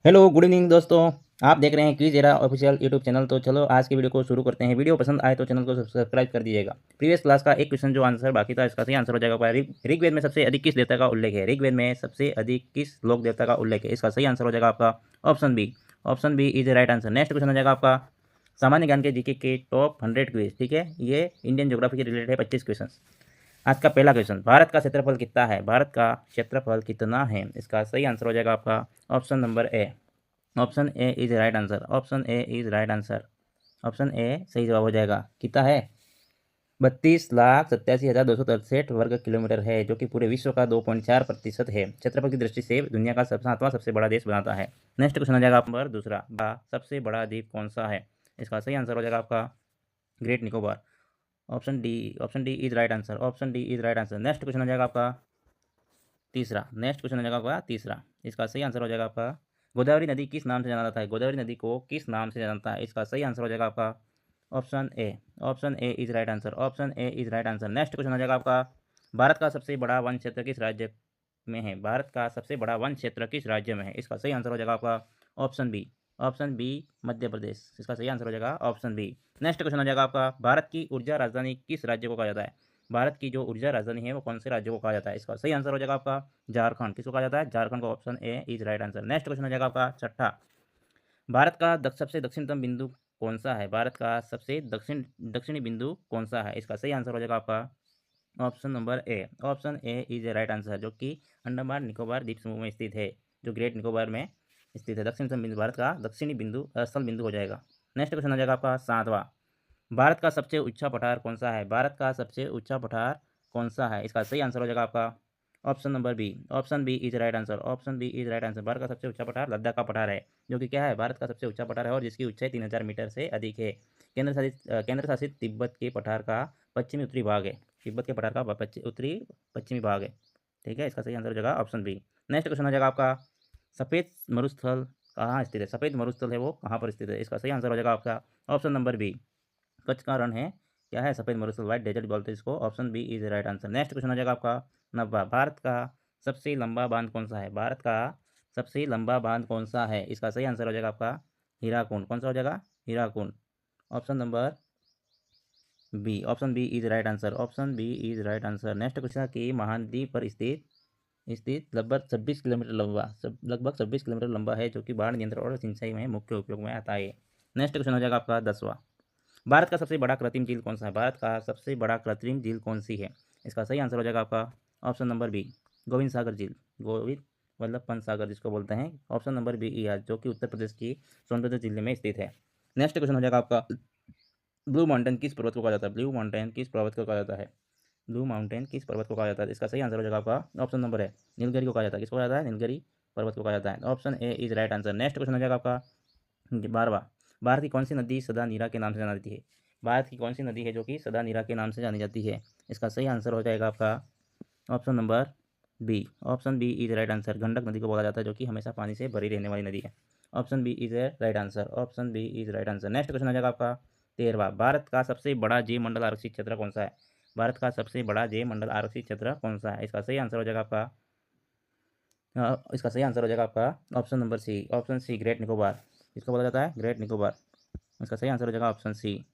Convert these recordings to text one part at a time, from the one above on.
Hello good evening दोस्तों। आप देख रहे हैं quiz era official YouTube channel. तो चलो आज की वीडियो को शुरू करते हैं। वीडियो पसंद आए तो चैनल को सब्सक्राइब कर दीजिएगा। प्रीवियस क्लास का एक क्वेश्चन जो आंसर बाकी था, इसका सही आंसर हो जाएगा। ऋग्वेद में सबसे अधिक किस देवता का उल्लेख है? ऋग्वेद में सबसे अधिक किस लोक देवता का उल्लेख है? इसका सही आंसर हो जाएगा आपका option B. Option B is right answer. Next question हो जाएगा आपका सामान्य ज्ञान के जीके के टॉप 100 क्विज। ठीक है, ये इंडियन ज्योग्राफी के रिलेटेड है। 25 क्वेश्चन। आज का पहला क्वेश्चन, भारत का क्षेत्रफल कितना है? भारत का क्षेत्रफल कितना है? इसका सही आंसर हो जाएगा आपका option number A. Option A is right answer. Option A is right answer. Option A सही जवाब हो जाएगा। कितना है? 32,87,263 वर्ग किलोमीटर है, जो कि पूरे विश्व का 2.4% है। क्षेत्रफल की दृष्टि से दुनिया का 7वां सबसे बड़ा देश बनाता है। नेक्स्ट क्वेश्चन हो जाएगा नंबर दूसरा, सबसे बड़ा द्वीप कौन सा है? इसका सही आंसर हो जाएगा आपका great Nicobar. Option D. Option D is right answer. Option D is right answer. Next question हो जाएगा आपका तीसरा। नेक्स्ट क्वेश्चन हो जाएगा आपका तीसरा। इसका सही आंसर हो जाएगा आपका गोदावरी नदी किस नाम से जाना जाता है? गोदावरी नदी को किस नाम से जाना जाता है? इसका सही आंसर हो जाएगा आपका option A. Option A is right answer. Option A is right answer. Next question हो जाएगा आपका भारत का सबसे बड़ा वन क्षेत्र किस राज्य में है? भारत का सबसे बड़ा वन क्षेत्र किस राज्य में है? इसका सही आंसर हो जाएगा आपका option B. Option B Madhya Pradesh. इसका सही आंसर हो जाएगा ऑप्शन बी। नेक्स्ट क्वेश्चन हो जाएगा आपका भारत की ऊर्जा राजधानी किस राज्य को कहा जाता है? भारत की जो ऊर्जा राजधानी है वो कौन से राज्य को कहा जाता है? इसका सही आंसर हो जाएगा आपका झारखंड। किसको कहा जाता है? झारखंड को। Option A is right answer. Next question हो जाएगा आपका छठा, भारत का सबसे दक्षिणतम बिंदु कौन सा है? भारत का सबसे दक्षिणी बिंदु कौन सा है? इसका सही आंसर हो जाएगा आपका option number A. Option A is a right answer, जो कि अंडमान निकोबार द्वीप समूह में स्थित है, जो ग्रेट निकोबार में स्थित है। दक्षिणतम बिंदु भारत का दक्षिणी बिंदु स्थल बिंदु हो जाएगा। नेक्स्ट क्वेश्चन हो जाएगा आपका सातवां, भारत का सबसे ऊंचा पठार कौन सा है? भारत का सबसे ऊंचा पठार कौन सा है? इसका सही आंसर हो जाएगा आपका option number B. Option B is right answer. Option B is right answer. Bharat का सबसे ऊंचा पठार लद्दाख का पठार है, जो कि क्या है? भारत का सबसे ऊंचा पठार है और जिसकी ऊंचाई 3000 मीटर से अधिक है। केंद्र शासित तिब्बत के पठार का पश्चिमी उत्तरी भाग है। तिब्बत के पठार का उत्तरी पश्चिमी भाग है। ठीक है, इसका सही आंसर हो जाएगा ऑप्शन बी। नेक्स्ट क्वेश्चन हो जाएगा आपका सफेद मरुस्थल कहाँ स्थित है? सफेद मरुस्थल है वो कहाँ पर स्थित है? इसका सही आंसर हो जाएगा आपका ऑप्शन नंबर बी। कच्छ का रण है। क्या है? सफेद मरुस्थल, व्हाइट डेजर्ट बोलते हैं इसको। Option B is right answer. Next question हो जाएगा आपका नब्बा, भारत का सबसे लंबा बांध कौन सा है? भारत का सबसे लंबा बांध कौन सा है? इसका सही आंसर हो जाएगा आपका हीराकुंड। कौन सा हो जाएगा? Hirakud. Option number B. Option B is right answer. Option B is right answer. Next question की महाद्वीप पर स्थित स्थित लगभग 26 किलोमीटर लंबा लगभग 26 किलोमीटर लंबा है, जो कि बाढ़ नियंत्रण और सिंचाई में मुख्य उपयोग में आता है। नेक्स्ट क्वेश्चन हो जाएगा आपका 10वां, भारत का सबसे बड़ा कृत्रिम झील कौन सा है? भारत का सबसे बड़ा कृत्रिम झील कौन सी है? इसका सही आंसर हो जाएगा आपका ऑप्शन नंबर बी, गोविंद सागर झील। गोविंद वल्लभ पंत सागर जिसको बोलते हैं। ऑप्शन नंबर बी ई जो कि उत्तर प्रदेश की सोनभद्र जिले में स्थित है। नेक्स्ट क्वेश्चन हो जाएगा आपका ब्लू माउंटेन किस पर्वत को कहा जाता है? ब्लू माउंटेन किस पर्वत को कहा जाता है? ब्लू माउंटेन किस पर्वत को कहा जाता है? इसका सही आंसर हो जाएगा आपका ऑप्शन नंबर है नीलगिरी को कहा जाता है। किसको कहा जाता है? नीलगिरी पर्वत को कहा जाता है। Option A is right answer. Next question हो जाएगा आपका 12वां, भारत की कौन सी नदी सदा नीरा के नाम से जानी जाती है? भारत की कौन सी नदी है जो कि सदा नीरा के नाम से जानी जाती है? इसका सही आंसर हो जाएगा आपका option number B. Option B is right answer. Gandak नदी को बोला जाता है, जो कि हमेशा पानी से भरी रहने वाली नदी है। Option B is right answer. Option B is right answer. Next question हो जाएगा आपका 13वां, भारत का सबसे बड़ा जैव मंडल आरक्षित क्षेत्र कौन सा है? भारत का सबसे बड़ा जैव मंडल आरक्षित क्षेत्र कौन सा है? इसका सही आंसर हो जाएगा आपका इसका सही आंसर हो जाएगा आपका option number C. Option C Great Nicobar. इसको बोला जाता है ग्रेट निकोबार। इसका सही आंसर हो जाएगा ऑप्शन सी।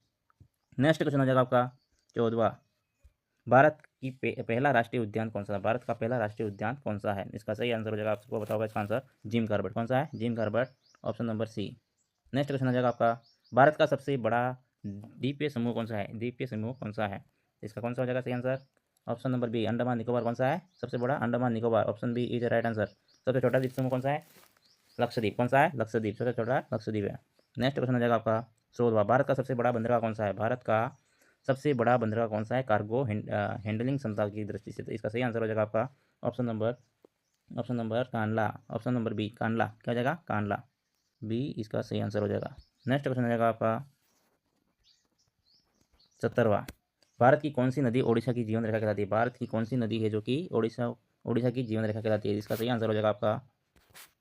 नेक्स्ट क्वेश्चन हो जाएगा आपका 14वां, भारत की पहला राष्ट्रीय उद्यान कौन सा है? भारत का पहला राष्ट्रीय उद्यान कौन सा है? इसका सही आंसर हो जाएगा, आपको बताओगे इसका आंसर जिम कॉर्बेट। कौन सा है? Jim Corbett. Option number C. Next question हो जाएगा आपका भारत का सबसे बड़ा द्वीपीय समूह कौन सा है? द्वीपीय समूह कौन सा है? इसका कौन सा हो जाएगा सही answer? Option number B Andaman Nicobar. कौन सा है सबसे बड़ा? Andaman Nicobar. Option B is right answer. सबसे छोटा द्वीप समूह कौन सा है? लक्षद्वीप। कौन सा है? लक्षद्वीप। सबसे छोटा लक्षद्वीप है। नेक्स्ट क्वेश्चन हो जाएगा आपका 16वां, भारत का सबसे बड़ा बंदरगाह कौन सा है? भारत का सबसे बड़ा बंदरगाह कौन सा है कार्गो हैंडलिंग क्षमता की दृष्टि से? तो इसका सही आंसर हो जाएगा आपका option number Kandla. Option number B Kandla. क्या हो जाएगा? कांडला। बी इसका सही आंसर हो जाएगा। नेक्स्ट क्वेश्चन हो जाएगा आपका 17वां, भारत की कौन सी नदी ओडिशा की जीवन रेखा कहलाती है? भारत की कौन सी नदी है जो कि ओडिशा ओडिशा की जीवन रेखा कहलाती है? इसका सही आंसर हो जाएगा आपका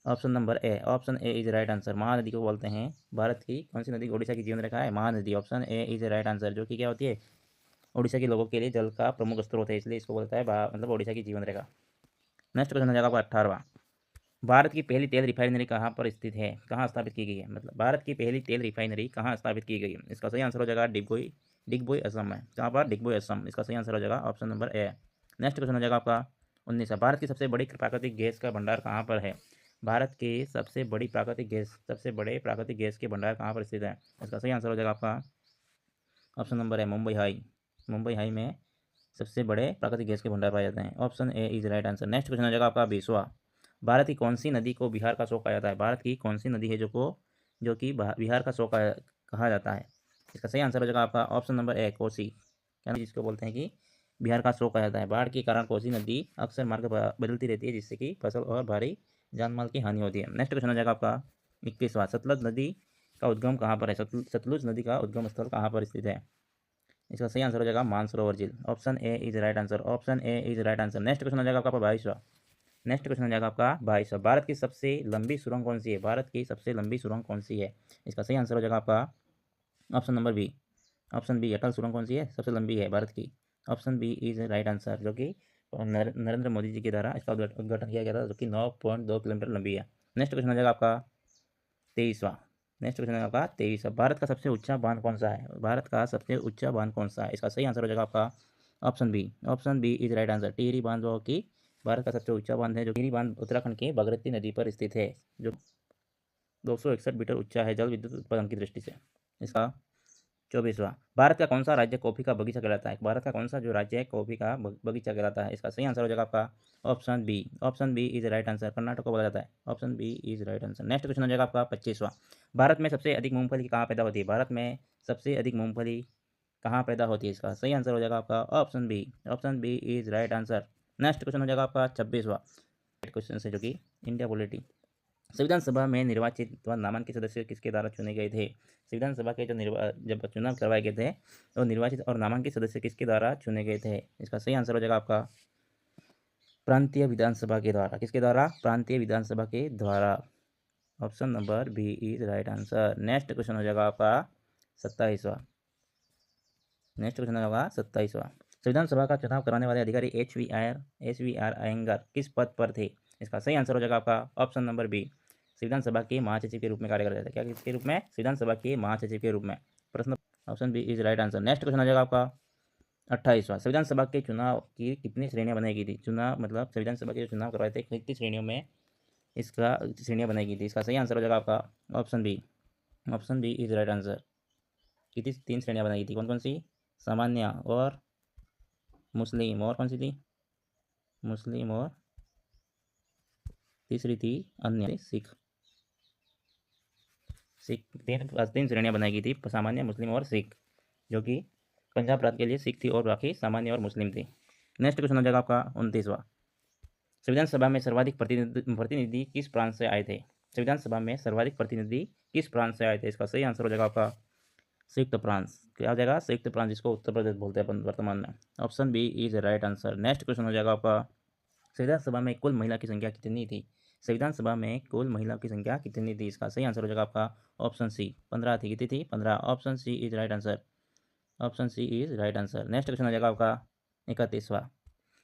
option number A. Option A is right answer. Mahanadi को बोलते हैं। भारत की कौन सी नदी ओडिशा की जीवन रेखा है? Mahanadi. Option A is right answer, जो कि क्या होती है? ओडिशा के लोगों के लिए जल का प्रमुख स्रोत है, इसलिए इसको बोलता है मतलब ओडिशा की जीवन रेखा। नेक्स्ट क्वेश्चन हो जाएगा आपका 18वां, भारत की पहली तेल रिफाइनरी कहाँ पर स्थित है, कहाँ स्थापित की गई है, मतलब भारत की पहली तेल रिफाइनरी कहाँ स्थापित की गई है। इसका सही आंसर हो जाएगा डिगबोई असम है। कहाँ पर? डिगबोई असम। इसका सही आंसर हो जाएगा option number A. Next question हो जाएगा आपका 19। भारत की सबसे बड़ी प्राकृतिक गैस का भंडार कहाँ पर है। भारत के सबसे बड़े प्राकृतिक गैस के भंडार कहाँ पर स्थित है। इसका सही आंसर हो जाएगा आपका ऑप्शन नंबर है मुंबई हाई। मुंबई हाई में सबसे बड़े प्राकृतिक गैस के भंडार पाए जाते हैं। Option A is right answer. Next question हो जाएगा आपका 20वां। भारत की कौन सी नदी को बिहार का शोक कहा जाता है। भारत की कौन सी नदी है जो कि बिहार का शोक कहा जाता है। इसका सही आंसर हो जाएगा आपका ऑप्शन नंबर ए कोसी। क्या जिसको बोलते हैं कि बिहार का शोक कहा जाता है। बाढ़ के कारण कोसी नदी अक्सर मार्ग बदलती रहती है, जिससे कि फसल और भारी जानमाल की हानि होती है। नेक्स्ट क्वेश्चन हो जाएगा आपका 21वां। सतलज नदी का उद्गम कहाँ पर है। सतलुज नदी का उद्गम स्थल कहाँ पर स्थित है। इसका सही आंसर हो जाएगा मानसरोवर झील। Option A is right answer. Option A is right answer. Next question हो जाएगा आपका 22वां। नेक्स्ट क्वेश्चन हो जाएगा आपका 22वां। भारत की सबसे लंबी सुरंग कौन सी है। भारत की सबसे लंबी सुरंग कौन सी है। इसका सही आंसर हो जाएगा आपका option number B. Option B Atal सुरंग कौन सी है, सबसे लंबी है भारत की। Option B is right answer, जो कि नरेंद्र मोदी जी के द्वारा इसका उद्घाटन किया गया था, जो कि 9.2 किलोमीटर लंबी है। नेक्स्ट क्वेश्चन हो जाएगा आपका 23वां। नेक्स्ट क्वेश्चन है आपका 23वां। भारत का सबसे ऊंचा बांध कौन सा है। भारत का सबसे ऊंचा बांध कौन सा है। इसका सही आंसर हो जाएगा आपका option B. Option B is right answer. Tehri बांध जो कि भारत का सबसे ऊंचा बांध है, जो टिहरी बांध उत्तराखंड के भगीरथी नदी पर स्थित है, जो 261 मीटर ऊंचा है जल विद्युत उत्पादन की दृष्टि से। इसका 24वां। भारत का कौन सा राज्य कॉफी का बगीचा कहलाता है। भारत का कौन सा जो राज्य है कॉफी का बगीचा कहलाता है। इसका सही आंसर हो जाएगा आपका option B. Option B is right answer. Karnataka को बोला जाता है। Option B is right answer. Next question हो जाएगा आपका 25वां। भारत में सबसे अधिक मूंगफली कहाँ पैदा होती है। भारत में सबसे अधिक मूंगफली कहाँ पैदा होती है। इसका सही आंसर हो जाएगा आपका option B. Option B is right answer. Next question हो जाएगा आपका 26वां क्वेश्चन से, जो कि इंडिया पॉलिटी। संविधान सभा में निर्वाचित व नामांकित सदस्य किसके द्वारा चुने गए थे। संविधान सभा के जब चुनाव करवाए गए थे, तो निर्वाचित और नामांकित सदस्य किसके द्वारा चुने गए थे। इसका सही आंसर हो जाएगा आपका प्रांतीय विधानसभा के द्वारा। किसके द्वारा। प्रांतीय विधानसभा के द्वारा। Option number B is right answer. Next question हो जाएगा आपका 27वां। नेक्स्ट क्वेश्चन होगा 27वां। संविधान सभा का चुनाव कराने वाले अधिकारी एच वी आर अयंगर किस पद पर थे। इसका सही आंसर हो जाएगा आपका ऑप्शन नंबर बी। संविधान सभा के महासचिव के रूप में कार्य करते थे। क्या किसके रूप में। संविधान सभा के महासचिव के रूप में। प्रश्न option B is right answer. Next question हो जाएगा आपका 28वां। संविधान सभा के चुनाव की कितनी श्रेणियां बनाई गई थी। चुनाव मतलब संविधान सभा के जो चुनाव करवाए थे, कितनी श्रेणियों में इसका श्रेणियां बनाई गई थी। इसका सही आंसर हो जाएगा आपका option B. Option B is right answer. कितनी 3 श्रेणियां बनाई गई थी। कौन कौन सी। सामान्य और मुस्लिम, और कौन सी थी। मुस्लिम और तीसरी थी अन्य सिख। तीन श्रेणियां बनाई गई थी, सामान्य, मुस्लिम और सिख, जो कि पंजाब प्रांत के लिए सिख थी और बाकी सामान्य और मुस्लिम थी। नेक्स्ट क्वेश्चन हो जाएगा आपका 29वां। संविधान सभा में सर्वाधिक प्रतिनिधि किस प्रांत से आए थे। संविधान सभा में सर्वाधिक प्रतिनिधि किस प्रांत से आए थे। इसका सही आंसर हो जाएगा आपका संयुक्त प्रांत। क्या हो जाएगा। संयुक्त प्रांत, जिसको उत्तर प्रदेश बोलते हैं वर्तमान में। Option B is right answer. Next question हो जाएगा आपका संविधान सभा में कुल महिला की संख्या कितनी थी। संविधान सभा में कुल महिला की संख्या कितनी थी। इसका सही आंसर हो जाएगा आपका ऑप्शन सी 15 थी। कितनी थी 15। Option C is right answer. Option C is right answer. Next question हो जाएगा आपका 31वां।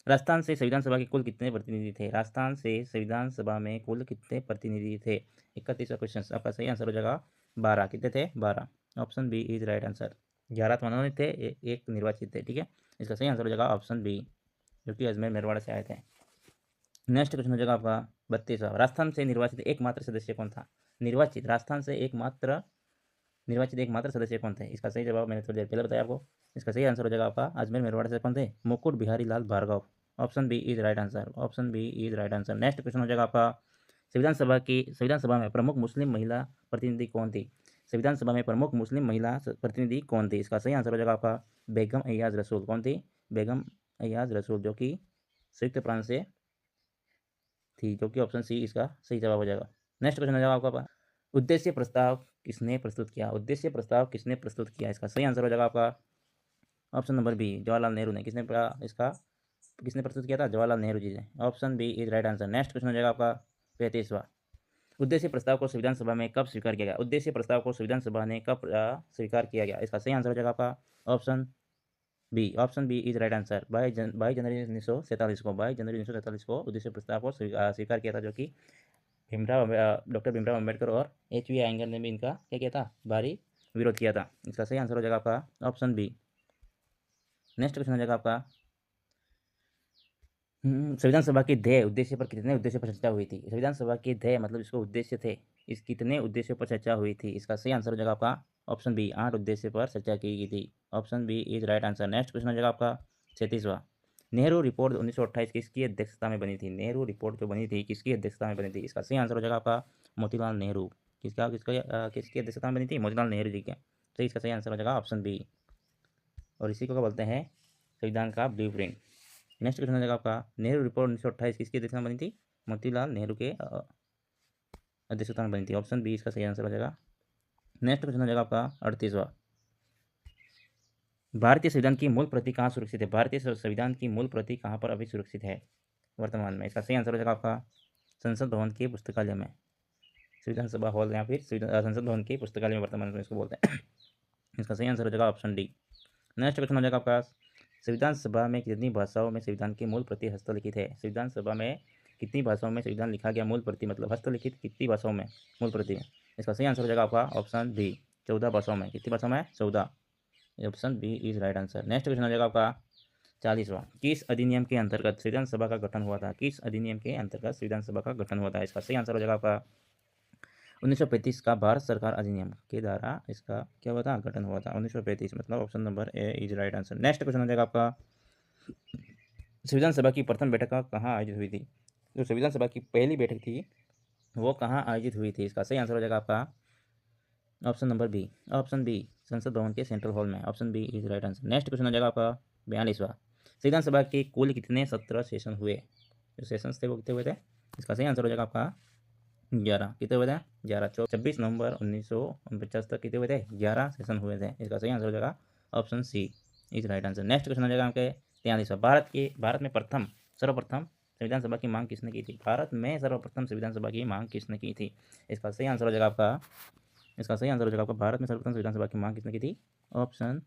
राजस्थान से संविधान सभा के कुल कितने प्रतिनिधि थे। राजस्थान से संविधान सभा में कुल कितने प्रतिनिधि थे। 31वां क्वेश्चन आपका सही आंसर हो जाएगा 12। कितने थे 12। Option B is right answer. 11 मनोनीत थे, एक निर्वाचित थे। ठीक है, इसका सही आंसर हो जाएगा ऑप्शन बी, जो कि अजमेर मेरवाड़ा से आए थे। नेक्स्ट क्वेश्चन हो जाएगा आपका 32वां। राजस्थान से निर्वाचित एकमात्र सदस्य कौन था। निर्वाचित राजस्थान से निर्वाचित एकमात्र सदस्य कौन थे। इसका सही जवाब मैंने थोड़ी देर पहले बताया आपको। इसका सही आंसर हो जाएगा आपका अजमेर मेरवाड़ा से कौन थे। Mukut Bihari Lal Bhargava. Option B is right answer. Option B is right answer. Next question हो जाएगा आपका संविधान सभा में प्रमुख मुस्लिम महिला प्रतिनिधि कौन थी। संविधान सभा में प्रमुख मुस्लिम महिला प्रतिनिधि कौन थी। इसका सही आंसर हो जाएगा आपका बेगम अयाज रसूल। कौन थी। बेगम अयाज रसूल, जो कि संयुक्त प्रांत से थी, जो कि ऑप्शन सी इसका सही जवाब हो जाएगा। नेक्स्ट क्वेश्चन हो जाएगा आपका उद्देश्य प्रस्ताव किसने प्रस्तुत किया। उद्देश्य प्रस्ताव किसने प्रस्तुत किया। इसका सही आंसर हो जाएगा आपका option number B Jawaharlal Nehru ने। किसने प्रस्तुत किया था। जवाहरलाल नेहरू जी ने। Option B is right answer. Next question हो जाएगा आपका 35वां। उद्देश्य प्रस्ताव को संविधान सभा में कब स्वीकार किया गया। उद्देश्य प्रस्ताव को संविधान सभा ने कब स्वीकार किया गया। इसका सही आंसर हो जाएगा आपका option B. Option B is right answer. 22 जनवरी 1947 को 22 जनवरी 1947 को उद्देश्य प्रस्ताव को स्वीकार किया था, जो कि डॉक्टर भीमराव अम्बेडकर और एच वी अयंगर ने भी इनका क्या किया था, भारी विरोध किया था। इसका सही आंसर हो जाएगा आपका ऑप्शन बी। नेक्स्ट क्वेश्चन हो जाएगा आपका संविधान सभा के ध्येय उद्देश्य पर कितने उद्देश्य पर चर्चा हुई थी। संविधान सभा के ध्येय मतलब इसको उद्देश्य थे, इस कितने उद्देश्यों पर चर्चा हुई थी। इसका सही आंसर हो जाएगा आपका ऑप्शन बी, 8 उद्देश्य पर चर्चा की गई थी। Option B is right answer. Next question हो जाएगा आपका 36वां। नेहरू रिपोर्ट 1928 किसकी अध्यक्षता में बनी थी। नेहरू रिपोर्ट जो बनी थी किसकी अध्यक्षता में बनी थी। इसका सही आंसर हो जाएगा आपका मोतीलाल नेहरू। किसकी अध्यक्षता में बनी थी, मोतीलाल नेहरू जी के। तो इसका सही आंसर हो जाएगा ऑप्शन बी। और इसी को क्या बोलते हैं, संविधान का ब्लूप्रिंट। नेक्स्ट क्वेश्चन हो जाएगा आपका नेहरू रिपोर्ट 1928 किसकी अध्यक्षता में बनी थी। मोतीलाल नेहरू के अध्यक्षता में बनी थी। ऑप्शन बी इसका सही आंसर हो जाएगा। नेक्स्ट क्वेश्चन हो जाएगा आपका 38वां। भारतीय संविधान की मूल प्रति कहाँ सुरक्षित है। भारतीय संविधान की मूल प्रति कहाँ पर अभी सुरक्षित है वर्तमान में। इसका सही आंसर हो जाएगा आपका संसद भवन के पुस्तकालय में, संविधान सभा हॉल या फिर संसद भवन के पुस्तकालय में वर्तमान में इसको बोलते हैं। इसका सही आंसर हो जाएगा ऑप्शन डी। नेक्स्ट क्वेश्चन हो जाएगा आपका संविधान सभा में कितनी भाषाओं में संविधान की मूल प्रति हस्तलिखित है। संविधान सभा में कितनी भाषाओं में संविधान लिखा गया, मूल प्रति मतलब हस्तलिखित कितनी भाषाओं में मूल प्रति है। इसका सही आंसर हो जाएगा आपका ऑप्शन बी 14 भाषाओं में। कितनी भाषाओं में, 14। Option B is right answer. Next question हो जाएगा आपका 40वां। किस अधिनियम के अंतर्गत संविधान सभा का गठन हुआ था। किस अधिनियम के अंतर्गत संविधान सभा का गठन हुआ था। इसका सही आंसर हो जाएगा आपका 1935 का भारत सरकार अधिनियम के द्वारा इसका क्या हुआ था, गठन हुआ था। 1935 मतलब option number A is right answer. Next question हो जाएगा आपका संविधान सभा की प्रथम बैठक कहाँ आयोजित हुई थी। जो संविधान सभा की पहली बैठक थी वो कहाँ आयोजित हुई थी। इसका सही आंसर हो जाएगा आपका option number B. Option B संसद भवन के सेंट्रल हॉल में। Option B is right answer. Next question हो जाएगा आपका 42वां। संविधान सभा के कुल कितने 17 सेशन हुए। जो सेशंस थे वो कितने हुए थे। इसका सही आंसर हो जाएगा आपका 11। कितने हुए थे, 11। 26 नवंबर 1949 तक कितने हुए थे, 11 सेशन हुए थे। इसका सही आंसर हो जाएगा option C is right answer. Next question हो जाएगा आपके 43वां। भारत में सर्वप्रथम संविधान सभा की मांग किसने की थी। भारत में सर्वप्रथम संविधान सभा की मांग किसने की थी। इसका सही आंसर हो जाएगा आपका भारत में सर्वप्रथम संविधान सभा की मांग किसने की थी। ऑप्शन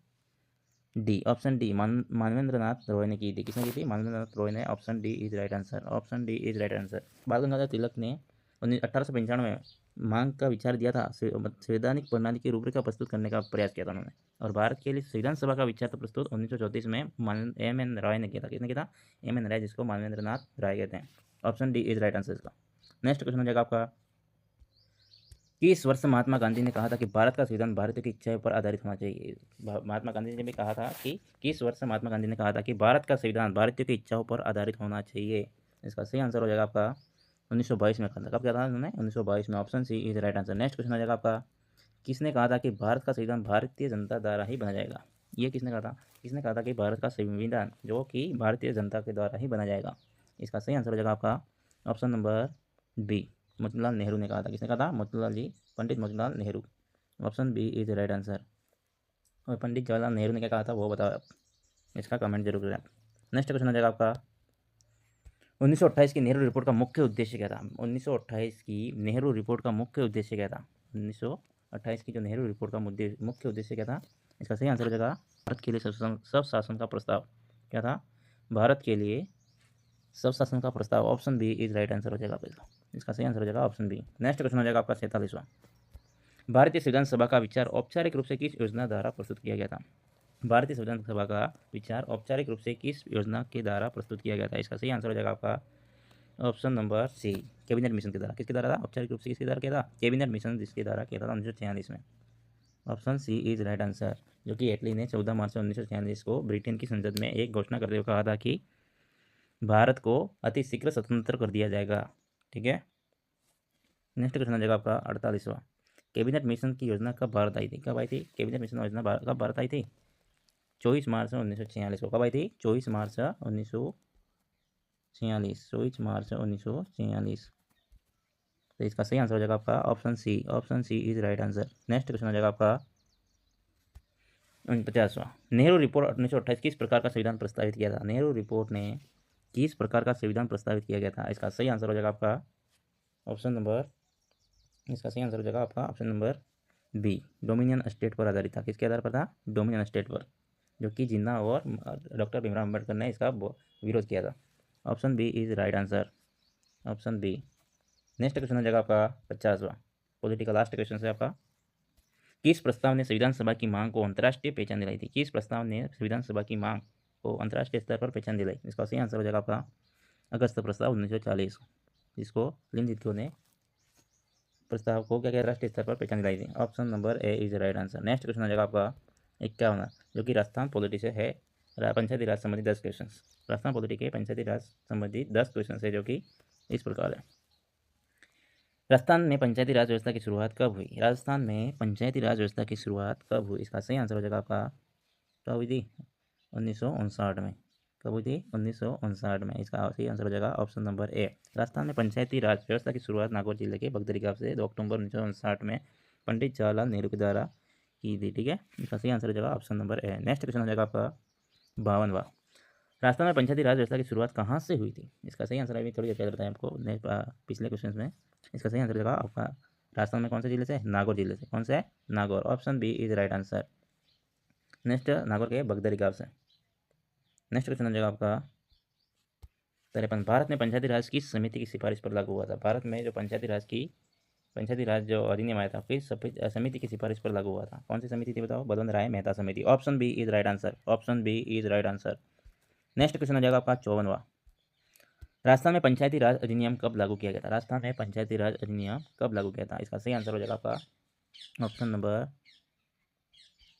डी मानवेंद्र नाथ रॉय ने की थी। किसने की थी, मानवेंद्र नाथ रॉय ने। Option D is right answer. Option D is right answer. बाल गंगाधर तिलक ने 1895 में मांग का विचार दिया था, संवैधानिक प्रणाली की रूपरेखा प्रस्तुत करने का प्रयास किया था उन्होंने। और भारत के लिए संविधान सभा का विचार प्रस्तुत 1934 में एम.एन. राय ने किया था। किसने किया था, एम.एन. राय, जिसको मानवेंद्र नाथ राय कहते हैं। Option D is right answer इसका। नेक्स्ट क्वेश्चन हो जाएगा आपका किस वर्ष महात्मा गांधी ने कहा था कि भारत का संविधान भारतीयों की इच्छाओं पर आधारित होना चाहिए। महात्मा गांधी ने भी कहा था कि किस वर्ष महात्मा गांधी ने कहा था कि भारत का संविधान भारतीयों की इच्छाओं पर आधारित होना चाहिए। इसका सही आंसर हो जाएगा आपका 1922 में कहा था। कब कहा था उन्होंने, 1922 में। Option C is right answer. Next question हो जाएगा आपका किसने कहा था कि भारत का संविधान भारतीय जनता द्वारा ही बना जाएगा। ये किसने कहा था, कि भारत का संविधान जो कि भारतीय जनता के द्वारा ही बना जाएगा। इसका सही आंसर हो जाएगा आपका option number B Motilal Nehru ने कहा था। किसने कहा था, Motilal ji, Pandit Motilal Nehru. Option B is right answer. और पंडित जवाहरलाल नेहरू ने क्या कहा था वो बताओ आप, इसका कमेंट जरूर करें। नेक्स्ट क्वेश्चन हो जाएगा आपका 1928 की नेहरू रिपोर्ट का मुख्य उद्देश्य क्या था। 1928 की नेहरू रिपोर्ट का मुख्य उद्देश्य क्या था। 1928 की जो नेहरू रिपोर्ट का मुख्य उद्देश्य क्या था। इसका सही आंसर हो जाएगा भारत के लिए सब शासन का प्रस्ताव। क्या था, भारत के लिए सब शासन का प्रस्ताव। Option B is right answer हो जाएगा आपका। इसका सही आंसर हो जाएगा ऑप्शन बी। नेक्स्ट क्वेश्चन हो जाएगा आपका 47वां। भारतीय संविधान सभा का विचार औपचारिक रूप से किस योजना द्वारा प्रस्तुत किया गया था। भारतीय संविधान सभा का विचार औपचारिक रूप से किस योजना के द्वारा प्रस्तुत किया गया था। इसका सही आंसर हो जाएगा आपका option number C cabinet mission के द्वारा। किसके द्वारा था, औपचारिक रूप से किसके द्वारा किया था, कैबिनेट मिशन जिसके द्वारा किया था 1946 में। Option C is right answer. जो कि एटली ने 14 मार्च 1946 को ब्रिटेन की संसद में एक घोषणा करते हुए कहा था कि भारत को अति शीघ्र स्वतंत्र कर दिया जाएगा। ठीक है। नेक्स्ट क्वेश्चन आ जाएगा आपका 48वां। कैबिनेट मिशन की योजना कब भारत आई थी। कब आई थी कैबिनेट मिशन योजना कब भारत आई थी, 24 मार्च 1946 को। कब आई थी, 24 मार्च 1946। 24 मार्च 1946। तो इसका सही आंसर हो जाएगा आपका option C. Option C is right answer. Next question हो जाएगा आपका 49वां। नेहरू रिपोर्ट 1928 किस प्रकार का संविधान प्रस्तावित किया था। नेहरू रिपोर्ट ने किस प्रकार का संविधान प्रस्तावित किया गया था। इसका सही आंसर हो जाएगा आपका option number B dominion state पर आधारित था। किसके आधार पर था, डोमिनियन स्टेट पर, जो कि जिन्ना और डॉक्टर भीमराव अम्बेडकर ने इसका विरोध किया था। Option B is right answer. Option B. Next question हो जाएगा आपका 50वां पॉलिटिकल लास्ट क्वेश्चन है आपका। किस प्रस्ताव ने संविधान सभा की मांग को अंतर्राष्ट्रीय पहचान दिलाई थी? किस प्रस्ताव ने संविधान सभा की मांग को अंतर्राष्ट्रीय स्तर पर पहचान दिलाई? इसका सही आंसर हो जाएगा आपका अगस्त प्रस्ताव 1940, जिसको लिंजित्को ने प्रस्ताव को क्या क्या राष्ट्रीय स्तर पर पहचान दिलाई थी। Option number A is right answer. Next question हो जाएगा आपका 51, जो कि राजस्थान पॉलिटी से है, पंचायती राज संबंधी 10 क्वेश्चन। राजस्थान पॉलिटी के पंचायती राज संबंधी 10 क्वेश्चन है, जो कि इस प्रकार है। राजस्थान में पंचायती राज व्यवस्था की शुरुआत कब हुई? राजस्थान में पंचायती राज व्यवस्था की शुरुआत कब हुई? इसका सही आंसर हो जाएगा आपका कब हुई थी? 1959 में। कब हुई थी? 1959 में। इसका सही आंसर हो जाएगा ऑप्शन नंबर ए। राजस्थान में पंचायती राज व्यवस्था की शुरुआत नागौर जिले के बगदरी गांव से 2 अक्टूबर 1959 में पंडित जवाहरलाल नेहरू के द्वारा की थी। ठीक है, इसका सही आंसर हो जाएगा option number A. Next question हो जाएगा आपका 52वां। राजस्थान में पंचायती राज व्यवस्था की शुरुआत कहाँ से हुई थी? इसका सही आंसर अभी थोड़ी देर पहले बताया आपको पिछले क्वेश्चन में। इसका सही आंसर हो जाएगा आपका राजस्थान में कौन से जिले से? नागौर जिले से। कौन से है? Nagaur. Option B is right answer. Next Nagaur के बगदरी गांव से। नेक्स्ट क्वेश्चन हो जाएगा आपका 53। भारत में पंचायती राज किस समिति की सिफारिश पर लागू हुआ था? भारत में जो पंचायती राज जो अधिनियम आया था किस समिति की सिफारिश पर लागू हुआ था? कौन सी समिति थी बताओ? बलवंत राय मेहता समिति। Option B is right answer. Option B is right answer. Next question हो जाएगा आपका 54वां। राजस्थान में पंचायती राज अधिनियम कब लागू किया गया था? राजस्थान में पंचायती राज अधिनियम कब लागू किया था? इसका सही आंसर हो जाएगा आपका option number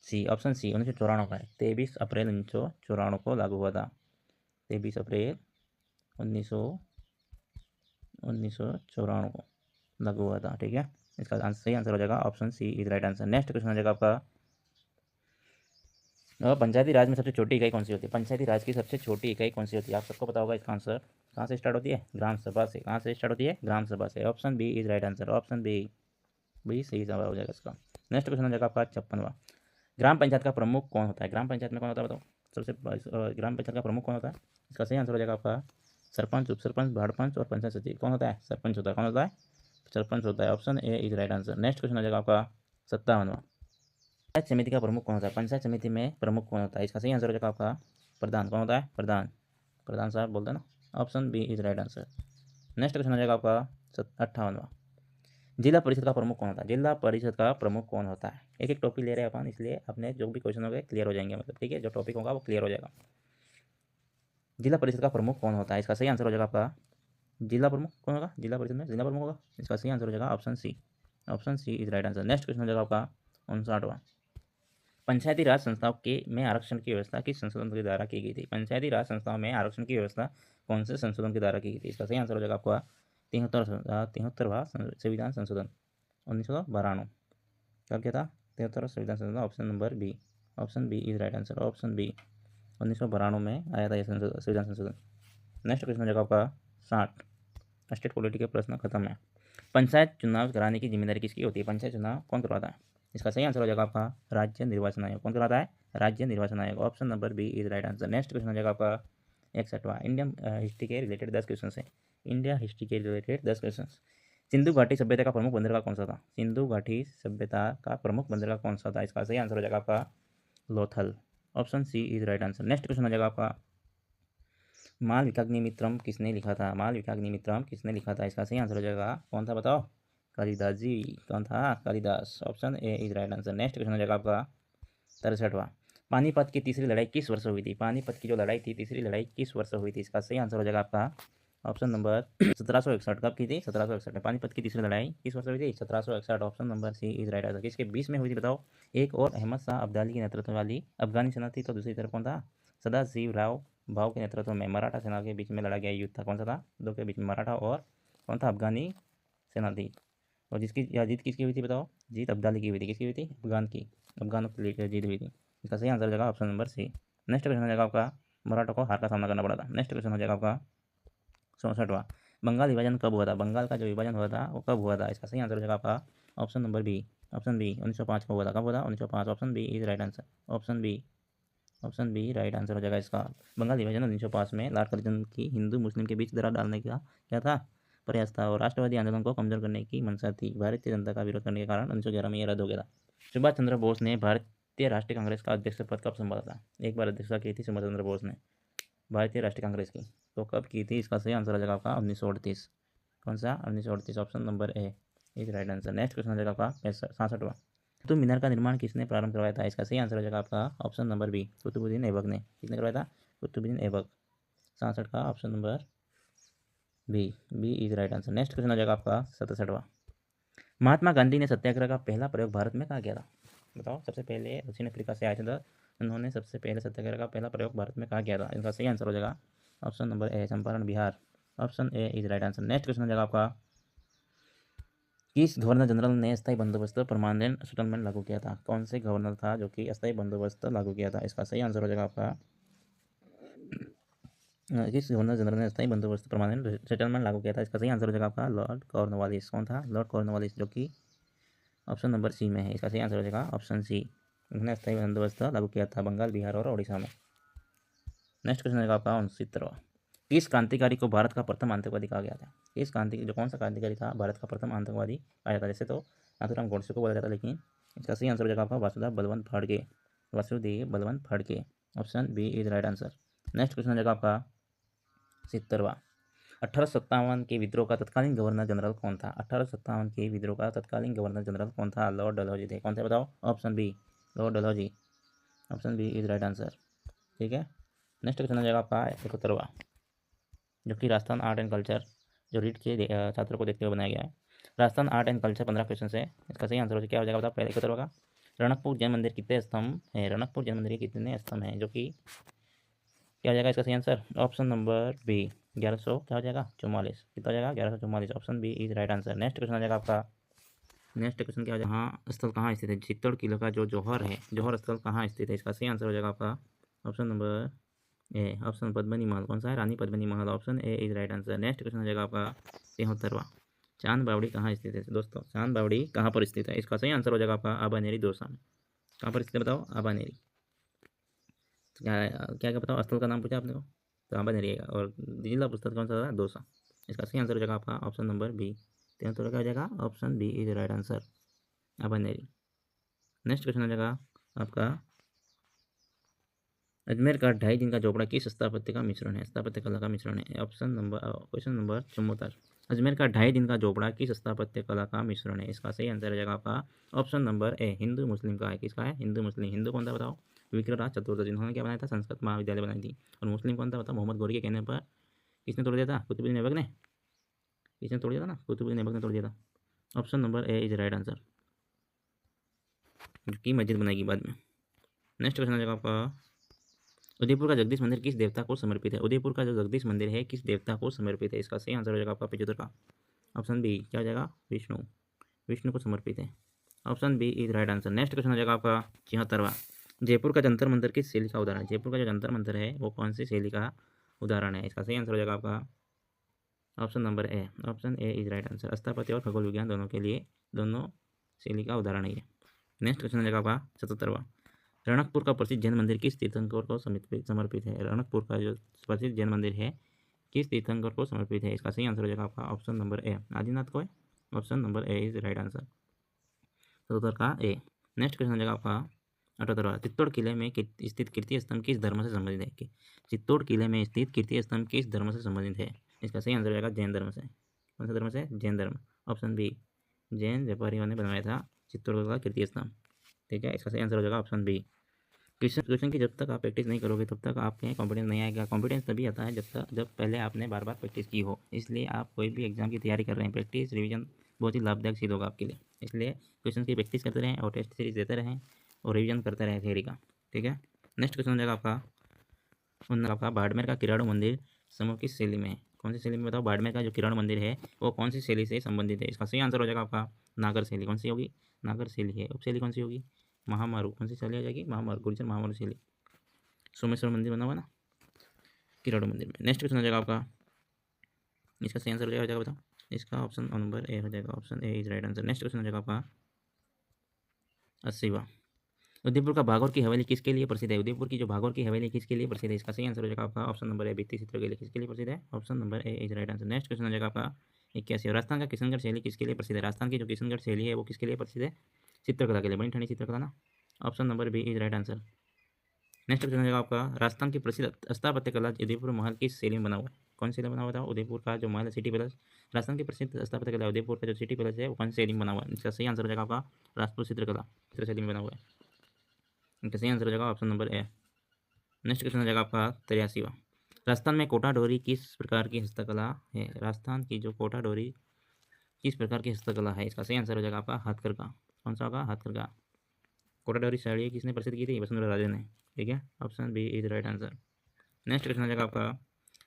C. Option C 1994 का है। 23 अप्रैल 1994 को लागू हुआ था। 23 अप्रैल 1994 को लागू हुआ था। ठीक है, इसका सही आंसर हो जाएगा option C is right answer. Next question हो जाएगा आपका पंचायती राज में सबसे छोटी इकाई कौन सी होती है? पंचायती राज की सबसे छोटी इकाई कौन सी होती है? आप सबको पता होगा इसका आंसर। कहाँ से स्टार्ट होती है? ग्राम सभा से। कहाँ से स्टार्ट होती है? ग्राम सभा से। Option B is right answer. Option B सही जवाब हो जाएगा इसका। नेक्स्ट क्वेश्चन हो जाएगा आपका 56वां। ग्राम पंचायत का प्रमुख कौन होता है? ग्राम पंचायत में कौन होता है बताओ? सबसे ग्राम पंचायत का प्रमुख कौन होता है? इसका सही आंसर हो जाएगा आपका सरपंच, उप सरपंच, वार्ड पंच और पंचायत सचिव। कौन होता है? सरपंच होता है। कौन होता है? सरपंच होता है। Option A is right answer. Next question हो जाएगा आपका 57वां। पंचायत समिति का प्रमुख कौन होता है? पंचायत समिति में प्रमुख कौन होता है? इसका सही आंसर हो जाएगा आपका प्रधान। कौन होता है? प्रधान। प्रधान साहब बोलते हैं ना। Option B is right answer. Next question हो जाएगा आपका 58वां। जिला परिषद का प्रमुख कौन होता है? जिला परिषद का प्रमुख कौन होता है? एक एक टॉपिक ले रहे हैं अपन, इसलिए अपने जो भी क्वेश्चन हो गए क्लियर हो जाएंगे, मतलब ठीक है, जो टॉपिक होगा वो क्लियर हो जाएगा। जिला परिषद का प्रमुख कौन होता है? इसका सही आंसर हो जाएगा आपका जिला प्रमुख कौन होगा? जिला परिषद में जिला प्रमुख होगा। इसका सही आंसर हो जाएगा option C. Option C is right answer. Next question हो जाएगा आपका 59वां। पंचायती राज संस्थाओं के में आरक्षण की व्यवस्था किस संशोधन के द्वारा की गई थी? पंचायती राज संस्थाओं में आरक्षण की व्यवस्था कौन से संशोधन के द्वारा की गई थी? इसका सही आंसर हो जाएगा आपका 73वां संविधान संशोधन 1992। कब क्या था? 73वां संविधान संशोधन। Option number B. Option B is right answer. Option B 1992 में आया था यह संविधान संशोधन। नेक्स्ट क्वेश्चन हो जाएगा आपका 60। स्टेट पॉलिटी के प्रश्न खत्म है। पंचायत चुनाव कराने की जिम्मेदारी किसकी होती है? पंचायत चुनाव कौन करवाता है? इसका सही आंसर हो जाएगा आपका राज्य निर्वाचन आयोग। कौन कराता है? राज्य निर्वाचन आयोग। Option number B is right answer. Next question हो जाएगा आपका 61वां। इंडियन हिस्ट्री के रिलेटेड 10 क्वेश्चन है। इंडिया हिस्ट्री के रिलेटेड 10 क्वेश्चन। सिंधु घाटी सभ्यता का प्रमुख बंदरगाह कौन सा था? सिंधु घाटी सभ्यता का प्रमुख बंदरगाह कौन सा था? इसका सही आंसर हो जाएगा आपका Lothal. Option C is right answer. Next question हो जाएगा आपका माल विकाग्निमित्रम किसने लिखा था? माल विकाग्निमित्रम किसने लिखा था? इसका सही आंसर हो जाएगा कौन था बताओ? कालिदास जी। कौन था? Kalidas. Option A is right answer. Next question हो जाएगा आपका 63वां। पानीपत की तीसरी लड़ाई किस वर्ष हुई थी? पानीपत की जो लड़ाई थी, तीसरी लड़ाई किस वर्ष हुई थी? इसका सही आंसर हो जाएगा आपका ऑप्शन नंबर 1761। कब की थी? 1761 में। पानीपत की तीसरी लड़ाई किस वर्ष हुई थी? 1761। Option number C is right answer. किसके बीच में हुई थी बताओ? एक और अहमद शाह अब्दाली के नेतृत्व वाली अफगानी सेना थी, तो दूसरी तरफ कौन था? सदाशिव राव भाव के नेतृत्व में मराठा सेना के बीच में लड़ा गया युद्ध था। कौन सा था? दो के बीच में, मराठा और कौन था? अफगानी सेना थी। और जिसकी या जीत किसकी हुई थी बताओ? जीत अब्दाली की हुई थी। किसकी हुई थी? अफगान की। अफगानों की जीत हुई थी। इसका सही आंसर हो जाएगा option number C. Next question हो जाएगा आपका मराठा को हार का सामना करना पड़ा था। नेक्स्ट क्वेश्चन हो जाएगा आपका 64वां। बंगाल विभाजन कब हुआ था? बंगाल का जो विभाजन हुआ था वो कब हुआ था? इसका सही आंसर हो जाएगा आपका option number B. Option B 1905 को हुआ था। कब हुआ था? 1905। Option B is right answer. Option B right answer हो जाएगा इसका। बंगाल विभाजन 1905 में लॉर्ड कर्जन की हिंदू मुस्लिम के बीच दरार डालने का क्या था? प्रयास था, और राष्ट्रवादी आंदोलन को कमजोर करने की मंशा थी। भारतीय जनता का विरोध करने के कारण 1911 में यह रद्द हो गया था। सुभाष चंद्र बोस ने भारतीय राष्ट्रीय कांग्रेस का अध्यक्ष पद कब संभाला था? एक बार अध्यक्षता की थी सुभाष चंद्र बोस ने भारतीय राष्ट्रीय कांग्रेस की, तो कब की थी? इसका सही आंसर हो जाएगा आपका 1938। कौन सा 1938, option number A is right answer. Next question हो जाएगा आपका 66वां। कुतुब मीनार का निर्माण किसने प्रारंभ करवाया था? इसका सही आंसर हो जाएगा आपका option number B, Qutbuddin Aibak ने। किसने करवाया था? कुतुबुद्दीन ऐबक। 67 का option number B, B is right answer. Next question हो जाएगा आपका 67वां। महात्मा गांधी ने सत्याग्रह का पहला प्रयोग भारत में कहाँ किया था? बताओ, सबसे पहले दक्षिण अफ्रीका से आए थे तो उन्होंने सबसे पहले सत्याग्रह का पहला प्रयोग भारत में कहाँ किया था? इनका सही आंसर हो जाएगा option number A, Champaran, Bihar. Option A is right answer. Next question हो जाएगा आपका, किस गवर्नर जनरल ने अस्थायी बंदोबस्त परमानेंट सेटलमेंट लागू किया था? कौन से गवर्नर था जो कि अस्थायी बंदोबस्त लागू किया था? इसका सही आंसर हो जाएगा आपका, किस गवर्नर जनरल ने अस्थायी बंदोबस्त परमानेंट सेटलमेंट लागू किया था? इसका सही आंसर हो जाएगा आपका लॉर्ड कॉर्नवालिस। कौन था? लॉर्ड कॉर्नवालिस, जो कि ऑप्शन नंबर सी में है। इसका सही आंसर हो जाएगा ऑप्शन सी। उन्होंने अस्थायी बंदोबस्त लागू किया था बंगाल, बिहार और उड़ीसा में। नेक्स्ट क्वेश्चन है आपका 69वां। किस क्रांतिकारी को भारत का प्रथम आतंकवादी कहा गया था? किस क्रांति जो कौन सा क्रांतिकारी था भारत का प्रथम आतंकवादी कहा जाता है? जैसे तो नाथूराम गोडसे को बोला जाता है, लेकिन इसका सही आंसर हो जाएगा आपका Vasudev Balwant Phadke. Vasudev Balwant Phadke, option B is right answer. Next question हो जाएगा आपका 70वां। 1857 के विद्रोह का तत्कालीन गवर्नर जनरल कौन था? 1857 के विद्रोह का तत्कालीन गवर्नर जनरल कौन था? लॉर्ड डलहौजी थे। कौन थे बताओ? Option B, Lord Dalhousie. Option B is right answer. ठीक है। नेक्स्ट क्वेश्चन हो जाएगा आपका 71वां, जो कि राजस्थान आर्ट एंड कल्चर जो रीट के छात्रों को देखते हुए बनाया गया है। Rajasthan art and culture 15 question है। इसका सही आंसर हो क्या हो जाएगा बताओ? पहले 71वां का, रणकपुर जैन मंदिर कितने स्तंभ है? रणकपुर जैन मंदिर के कितने स्तंभ हैं? जो कि क्या हो जाएगा इसका सही आंसर? ऑप्शन नंबर बी, 1100 क्या हो जाएगा? 44। कितना हो जाएगा? 1144। Option B is right answer. Next question आ जाएगा आपका, नेक्स्ट क्वेश्चन क्या हो जाएगा? हाँ, स्थल कहाँ स्थित है? चित्तौड़ किले का जो जौहर है, जौहर स्थल कहाँ स्थित है? इसका सही आंसर हो जाएगा आपका option number A, option Padmini महल। कौन सा है? रानी पद्मिनी महल। Option A is right answer. Next question हो जाएगा आपका 73वां। चांद बावड़ी कहाँ स्थित है? दोस्तों, चांद बावड़ी कहाँ पर स्थित है? इसका सही आंसर हो जाएगा आपका आबानेरी, दौसा में। कहाँ पर स्थित है बताओ? आबानेरी। क्या क्या क्या बताओ? स्थल का नाम पूछा आपने को, तो आबानेरी है। और जिला पुस्तक कौन सा था? दौसा। इसका सही आंसर हो जाएगा आपका ऑप्शन नंबर बी। 73 क्या हो जाएगा? Option B is right answer, Abaneri. Next question हो जाएगा आपका, अजमेर का 2.5 दिन का झोपड़ा किस स्थापत्य का मिश्रण है? स्थापत्य कला का मिश्रण है। Option number, question number 74। Ajmer का 2.5 दिन का झोपड़ा किस स्थापत्य कला का मिश्रण है? इसका सही आंसर हो जाएगा आपका ऑप्शन नंबर ए, हिंदू मुस्लिम का है। किसका है? हिंदू मुस्लिम। हिंदू कौन था बताओ? विक्रमराज चतुर्दशी, जिन्होंने क्या बनाया था? संस्कृत महाविद्यालय बनाई थी। और मुस्लिम कौन था बताओ? मोहम्मद गौरी के कहने पर किसने तोड़ दिया था? कुतुबुद्दीन ऐबक ने। किसने तोड़ दिया था ना? कुतुबुद्दीन ऐबक ने तोड़ दिया था। Option number A is right answer, की मस्जिद बनाएगी बाद में। नेक्स्ट क्वेश्चन आ जाएगा आपका, उदयपुर का जगदीश मंदिर किस देवता को समर्पित है? उदयपुर का जो जगदीश मंदिर है किस देवता को समर्पित है? इसका सही आंसर हो जाएगा आपका 75 का, ऑप्शन बी क्या हो जाएगा? विष्णु। विष्णु को समर्पित है। Option B is right answer. Next question हो जाएगा आपका 76वां। जयपुर का जंतर मंतर किस शैली का उदाहरण है? जयपुर का जो जंतर मंतर है वो कौन सी शैली का उदाहरण है? इसका सही आंसर हो जाएगा आपका option number A. Option A is right answer. स्थापत्य और खगोल विज्ञान दोनों के लिए दोनों शैली का उदाहरण है। नेक्स्ट क्वेश्चन हो जाएगा आपका 77वां। रणकपुर का प्रसिद्ध जैन मंदिर किस तीर्थंकर को समर्पित है? रणकपुर का जो प्रसिद्ध जैन मंदिर है किस तीर्थंकर को समर्पित है? इसका सही आंसर हो जाएगा आपका ऑप्शन नंबर ए, आदिनाथ को है। Option number A is right answer, 77 का ए। नेक्स्ट क्वेश्चन हो जाएगा आपका 78वां। चित्तौड़ किले में स्थित कीर्ति स्तंभ किस धर्म से संबंधित है? कि चित्तौड़ किले में स्थित कीर्ति स्तंभ किस धर्म से संबंधित है? इसका सही आंसर हो जाएगा जैन धर्म से। कौन सा धर्म से? जैन धर्म। ऑप्शन बी, जैन व्यापारियों ने बनवाया था चित्तौड़ का कीर्ति स्तंभ। ठीक है, इसका सही आंसर हो जाएगा ऑप्शन बी। क्वेश्चन की जब तक आप प्रैक्टिस नहीं करोगे तब तक आपके कॉन्फिडेंस नहीं आएगा। कॉन्फिडेंस तभी आता है जब पहले आपने बार बार प्रैक्टिस की हो। इसलिए आप कोई भी एग्जाम की तैयारी कर रहे हैं, प्रैक्टिस रिवीजन बहुत ही लाभदायक सिद्ध होगा आपके लिए। इसलिए क्वेश्चन की प्रैक्टिस करते रहें और टेस्ट सीरीज देते रहें और रिवीजन करते रहें थियरी का। ठीक है। नेक्स्ट क्वेश्चन हो जाएगा आपका बाड़मेर का किराणु मंदिर समूह किस शैली में है? कौन सी शैली में बताओ? बाड़मेर का जो किराणु मंदिर है वो कौन सी शैली से संबंधित है? इसका सही आंसर हो जाएगा आपका नागर शैली। कौन सी होगी? नागर शैली है। उपशैली कौन सी होगी? महामारू। कौन सी शैली आ जाएगी? महामारू, गुर्जर महामारू शैली। सोमेश्वर मंदिर बना हुआ ना किराणु मंदिर में। नेक्स्ट क्वेश्चन हो जाएगा आपका, इसका सही आंसर हो जाएगा बताओ? इसका ऑप्शन नंबर ए हो जाएगा, option A is right answer. Next question हो जाएगा आपका 80वां। उदयपुर का भागौर की हवेली किसके लिए प्रसिद्ध है? उदयपुर की जो भागौर की हवेली किसके लिए प्रसिद्ध है? इसका सही आंसर हो जाएगा आपका ऑप्शन नंबर ए, भित्ति चित्र के लिए। किसके लिए प्रसिद्ध है? Option number A is right answer. Next question हो जाएगा आपका 81। राजस्थान का किशनगढ़ शैली किसके लिए प्रसिद्ध है? राजस्थान की जो किशनगढ़ शैली है वो किसके लिए प्रसिद्ध है? चित्रकला के लिए, बनी ठंडी चित्रकला ना। Option number B is right answer. Next question हो जाएगा आपका, राजस्थान की प्रसिद्ध स्थापत्य कला उदयपुर महल किस शैली में बना हुआ है? कौन सी शैली बना हुआ था? उदयपुर का जो महल है सिटी पैलेस राजस्थान के प्रसिद्ध स्थापत्य कला उदयपुर का जो सिटी पैलेस है वो कौन सी शैली में बना हुआ है? इसका सही आंसर हो जाएगा आपका राजपूत चित्र शैली में बना हुआ है। इनका सही आंसर हो जाएगा option number A. Next question हो जाएगा आपका 83वां। राजस्थान में कोटा डोरी किस प्रकार की हस्तकला है? राजस्थान की जो कोटा डोरी किस प्रकार की हस्तकला है? इसका सही आंसर हो जाएगा आपका हाथकरघा। कौन सा होगा? हाथकरघा। कोटा डोरी शैली किसने प्रसिद्ध की थी? वसुंधरा राजे ने। ठीक है, option B is right answer. Next question हो जाएगा आपका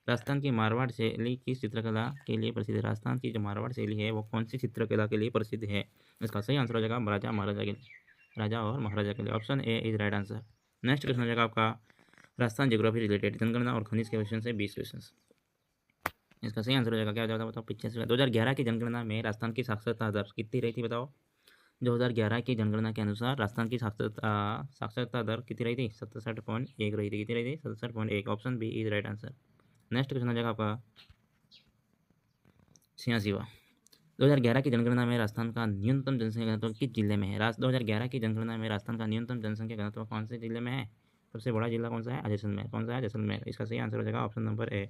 राजस्थान की मारवाड़ शैली किस चित्रकला के लिए प्रसिद्ध है? राजस्थान की जो मारवाड़ शैली है वो कौन सी चित्रकला के लिए प्रसिद्ध है? इसका सही आंसर हो जाएगा राजा महाराजा के लिए, राजा और महाराजा के लिए। Option A is right answer. Next question हो जाएगा आपका राजस्थान ज्योग्राफी रिलेटेड जनगणना और खनिज के क्वेश्चन से 20 क्वेश्चन। इसका सही आंसर हो जाएगा क्या हो जाएगा बताओ? 85। 2011 की जनगणना में राजस्थान की साक्षरता दर कितनी रही थी बताओ? 2011 की जनगणना के अनुसार राजस्थान की साक्षरता दर कितनी रही थी? 67.1 रही थी। कितनी रही थी? 67.1। Option B is right answer. Next question हो जाएगा आपका 86वां। 2011 की जनगणना में राजस्थान का न्यूनतम जनसंख्या घनत्व किस जिले में है? 2011 की जनगणना में राजस्थान का न्यूनतम जनसंख्या घनत्व कौन से जिले में है? सबसे बड़ा जिला कौन सा है? जैसलमेर। कौन सा है? जैसलमेर। इसका सही आंसर हो जाएगा option number A.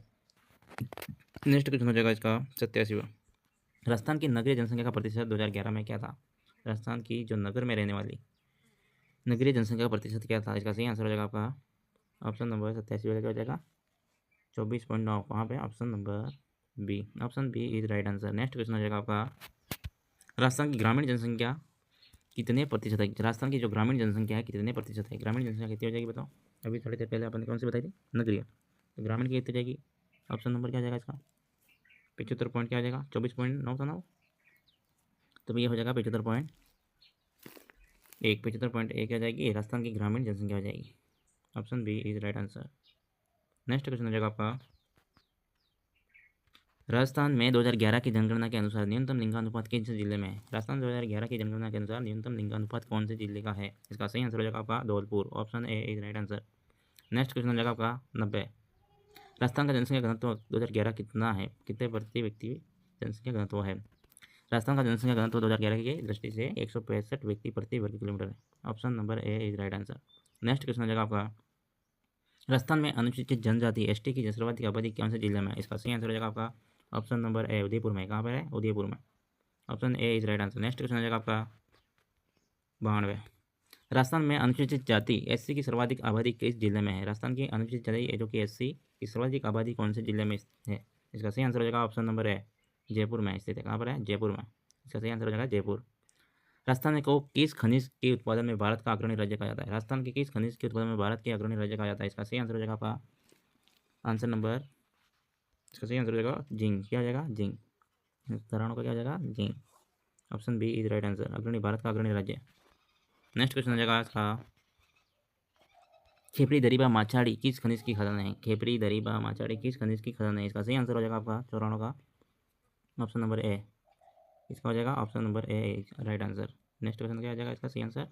Next question हो जाएगा इसका 87वां। राजस्थान की नगरीय जनसंख्या का प्रतिशत 2011 में क्या था? राजस्थान की जो नगर में रहने वाली नगरीय जनसंख्या का प्रतिशत क्या था? इसका सही आंसर हो जाएगा आपका ऑप्शन नंबर 87 हो जाएगा 24.9। कहाँ पे? Option number B. Option B is right answer. Next question हो जाएगा आपका राजस्थान की ग्रामीण जनसंख्या कितने प्रतिशत है? राजस्थान की जो ग्रामीण जनसंख्या है कितने प्रतिशत है? ग्रामीण जनसंख्या कितनी हो जाएगी बताओ? अभी थोड़ी देर पहले अपन ने कौन सी बताई थी? नगरीय। तो ग्रामीण की कितनी हो जाएगी? ऑप्शन नंबर क्या हो जाएगा इसका? 75 पॉइंट क्या हो जाएगा? 24.9 था ना वो, तो ये हो जाएगा 75.1। 75.1 आ जाएगी राजस्थान की ग्रामीण जनसंख्या हो जाएगी। Option B is right answer. Next question हो जाएगा आपका राजस्थान में 2011 की जनगणना के अनुसार न्यूनतम लिंगानुपात किस जिले में है? राजस्थान 2011 की जनगणना के अनुसार न्यूनतम लिंगानुपात कौन से जिले का है? इसका सही आंसर हो जाएगा आपका Dholpur. Option A is right answer. Next question हो जाएगा आपका 90। राजस्थान का जनसंख्या घनत्व 2011 कितना है? कितने प्रति व्यक्ति जनसंख्या घनत्व है? राजस्थान का जनसंख्या घनत्व 2011 की दृष्टि से 165 व्यक्ति प्रति वर्ग किलोमीटर है। Option number A is right answer. Next question हो जाएगा आपका राजस्थान में अनुसूचित जनजाति एसटी की सर्वाधिक आबादी कौन से जिले में है? इसका सही आंसर हो जाएगा आपका ऑप्शन नंबर ए उदयपुर में। कहाँ पर है? उदयपुर में। Option A is right answer. Next question हो जाएगा आपका 92। राजस्थान में अनुसूचित जाति एससी की सर्वाधिक आबादी किस जिले में है? राजस्थान की अनुसूचित जाति जो कि एससी की सर्वाधिक आबादी कौन से जिले में है? इसका सही आंसर हो जाएगा ऑप्शन नंबर ए जयपुर में स्थित है। कहाँ पर है? जयपुर में। इसका सही आंसर हो जाएगा जयपुर। राजस्थान को किस खनिज के उत्पादन में भारत का अग्रणी राज्य कहा जाता है? राजस्थान के किस खनिज के उत्पादन में भारत के अग्रणी राज्य कहा जाता है? इसका सही आंसर हो जाएगा आपका आंसर नंबर, इसका सही आंसर हो जाएगा जिंक। क्या हो जाएगा? जिंक। घरानों का क्या हो जाएगा? Zinc. Option B is right answer. अग्रणी, भारत का अग्रणी राज्य। नेक्स्ट क्वेश्चन हो जाएगा इसका खेपरी दरीबा माछाड़ी किस खनिज की खदान है? खेपरी दरीबा माछाड़ी किस खनिज की खदान है? इसका सही आंसर हो जाएगा आपका चौरानों का ऑप्शन नंबर ए। इसका हो जाएगा option number A right answer. Next question क्या हो जाएगा इसका सही आंसर?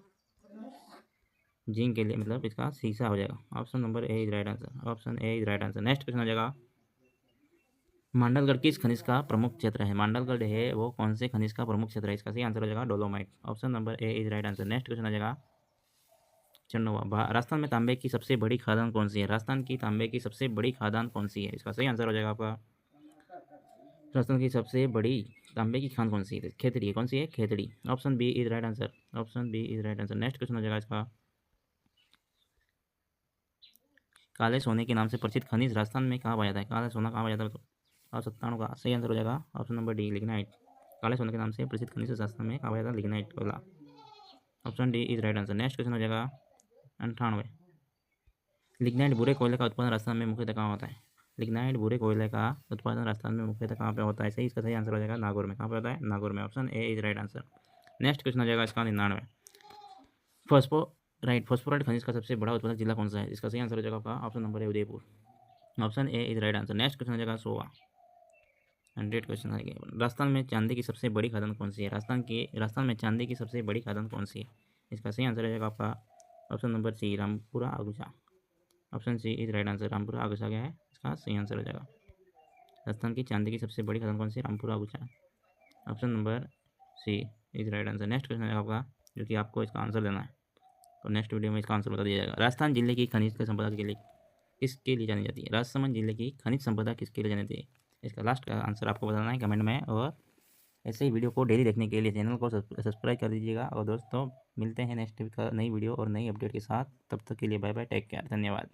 जिंक के लिए मतलब इसका सीसा हो जाएगा। Option number A is right answer. Option A is right answer. Next question हो जाएगा मांडलगढ़ किस खनिज का प्रमुख क्षेत्र है? मांडलगढ़ है वो कौन से खनिज का प्रमुख क्षेत्र है? इसका सही आंसर हो जाएगा dolomite. Option number A is right answer. Next question हो जाएगा 94। राजस्थान में तांबे की सबसे बड़ी खादान कौन सी है? राजस्थान की तांबे की सबसे बड़ी खादान कौन सी है? इसका सही आंसर हो जाएगा आपका राजस्थान की सबसे बड़ी तांबे की खान कौन सी है? खेतड़ी है। कौन सी है? Khetri. Option B is right answer. Option B is right answer. Next question हो जाएगा इसका काले सोने के नाम से प्रसिद्ध खनिज राजस्थान में कहाँ पाया जाता है? काला सोना कहाँ पाया जाता है? और 97 का सही आंसर हो जाएगा ऑप्शन नंबर डी लिग्नाइट। काले सोने के नाम से प्रसिद्ध खनिज राजस्थान में कहाँ पाया जाता है? लिग्नाइट वाला। Option D is right answer. Next question हो जाएगा 98। लिग्नाइट भूरे कोयले का उत्पादन राजस्थान में मुख्यतः कहाँ होता है? लिग्नाइट भूरे कोयले का उत्पादन राजस्थान में मुख्यतः कहाँ पे होता है? सही, इसका सही आंसर हो जाएगा नागौर में। कहाँ पे होता है? नागौर में। Option A is right answer. Next question हो जाएगा इसका 99। फॉस्फोराइट खनिज का सबसे बड़ा उत्पादक जिला कौन सा है? इसका सही आंसर हो जाएगा आपका option number A Udaipur. Option A is right answer. Next question हो जाएगा 100। 100 क्वेश्चन आ गया। राजस्थान में चांदी की सबसे बड़ी खदान कौन सी है? राजस्थान में चांदी की सबसे बड़ी खदान कौन सी है? इसका सही आंसर हो जाएगा आपका option number C Rampura Agucha. Option C is right answer. Rampura Agucha क्या है? इसका सही आंसर हो जाएगा। राजस्थान की चांदी की सबसे बड़ी खदान कौन सी है? Rampura Agucha. Option number C is right answer. Next question है आपका जो कि आपको इसका आंसर देना है, तो नेक्स्ट वीडियो में इसका आंसर बता दिया जाएगा। राजस्थान जिले की खनिज संपदा के लिए किसके लिए जानी जाती है? राजसमंद जिले की खनिज संपदा किसके लिए जानी जाती है? इसका लास्ट का आंसर आपको बताना है कमेंट में। और ऐसे ही वीडियो को डेली देखने के लिए चैनल को सब्सक्राइब कर दीजिएगा। और दोस्तों मिलते हैं नेक्स्ट नई वीडियो और नई अपडेट के साथ। तब तक के लिए बाय बाय, टेक केयर, धन्यवाद।